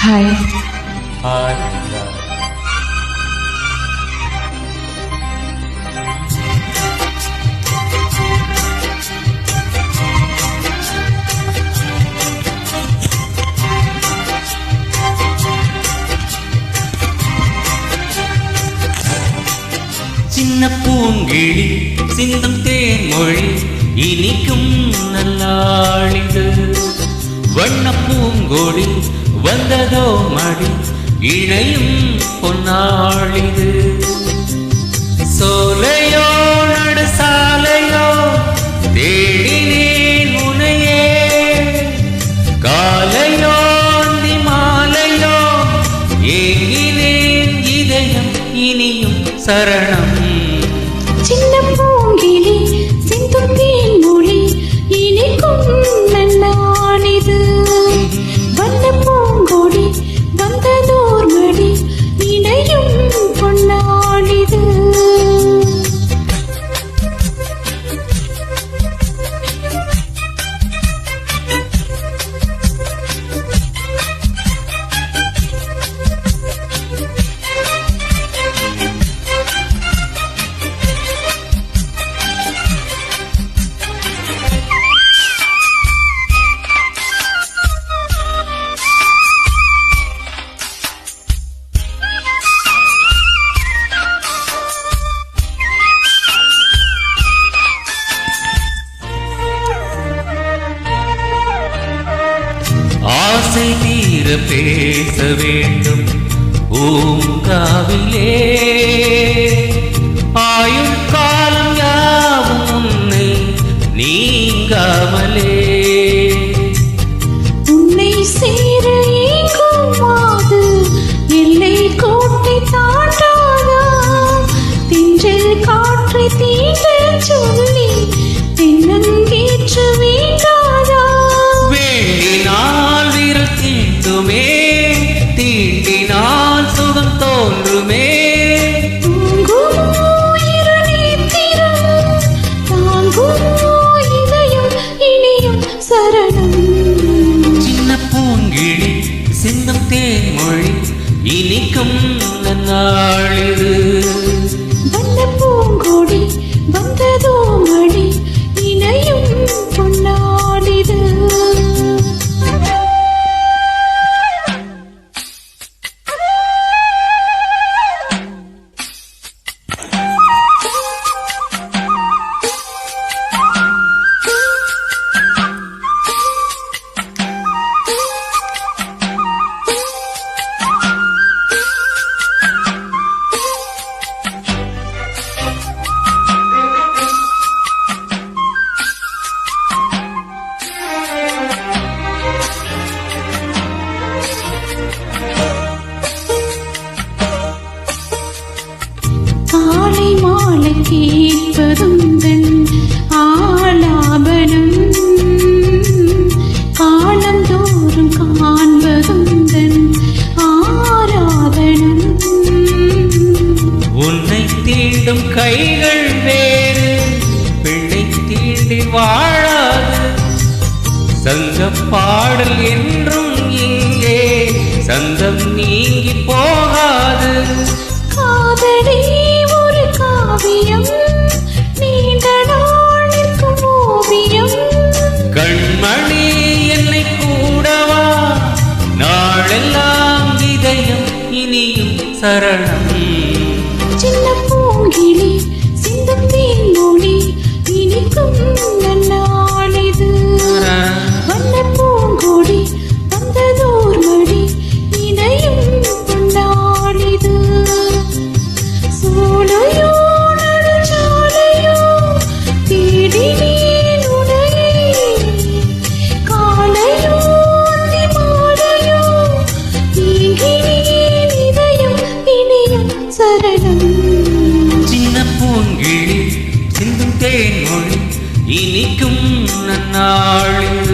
Hi. Hi. சின்ன பூங்கிழி சிந்தும் தேன்மொழி இனிக்கும் நல்லாளிது. வண்ண பூங்கொடி வந்ததோ மடி இணையும் பொன்னாளிது. சோலையோ நடு சாலையோ தேடினேன் உனையே. காலையோ அந்தி மாலையோ ஏங்கினேன் இதயம் இனியும் சரணம். சின்ன பூங்கிழி சிந்தும் தேன்மொழி இனிக்கும் நன்னாளிது. வண்ண பூங்கொடி வந்ததோர் மடி இணையும் பொன்னாளிது. ஆசை தீர பேச வேண்டும் பூங்காவிலே. ஆயுள் காலம் யாவும் உன்னை நீங்காமலே. உன்னை சேர ஏங்குமாது எல்லை கோட்டை தாண்டாதா. தின்றல் காற்றை தீண்ட சொல்லி தென்னங்கேற்று வேண்டாதா. வேண்டினால் விரல் தீண்டுமே தீண்டினால் சுகம் தோன்றுமே. சின்ன பூங்கிழி சிந்தும் தேன்மொழி இனிக்கும் நன்னாளிது. வண்ண பூங்கொடி வந்ததோ மடி இணையும் பொன்னாளிது. காலை மாலை கேட்பதுந்தன் ஆலாபனம். காலம் தோறும் காண்பதுந்தன் ஆராதனம். உன்னை தீண்டும் கைகள் வேறு பிள்ளை தீண்டி வாழாது. சங்கப் பாடல் என்றும் இங்கே சந்தம் நீங்கி போகாது. காதலி ஒரு காவியம் நீண்ட நாளிற்கும் ஓவியம். கண்மணி என்னை கூடவா நாளெல்லாம் இதயம் இனியும் சரணம். சின்ன பூங்கிழி சிந்தும் தேன்மொழி இனிக்கும் நன்னாளிது. வண்ண பூங்கொடி வந்ததோர் மடி இணையும் பொன்னாளிது. சோலையோ நடு சாலையோ தேடினேன் உனையே. காலையோ அந்தி மாலையோ ஏங்கினேன் இதயம் இனியும் சரணம். சின்ன பூங்கிழி சிந்தும் தேன்மொழி இனிக்கும் நன்னாளிது.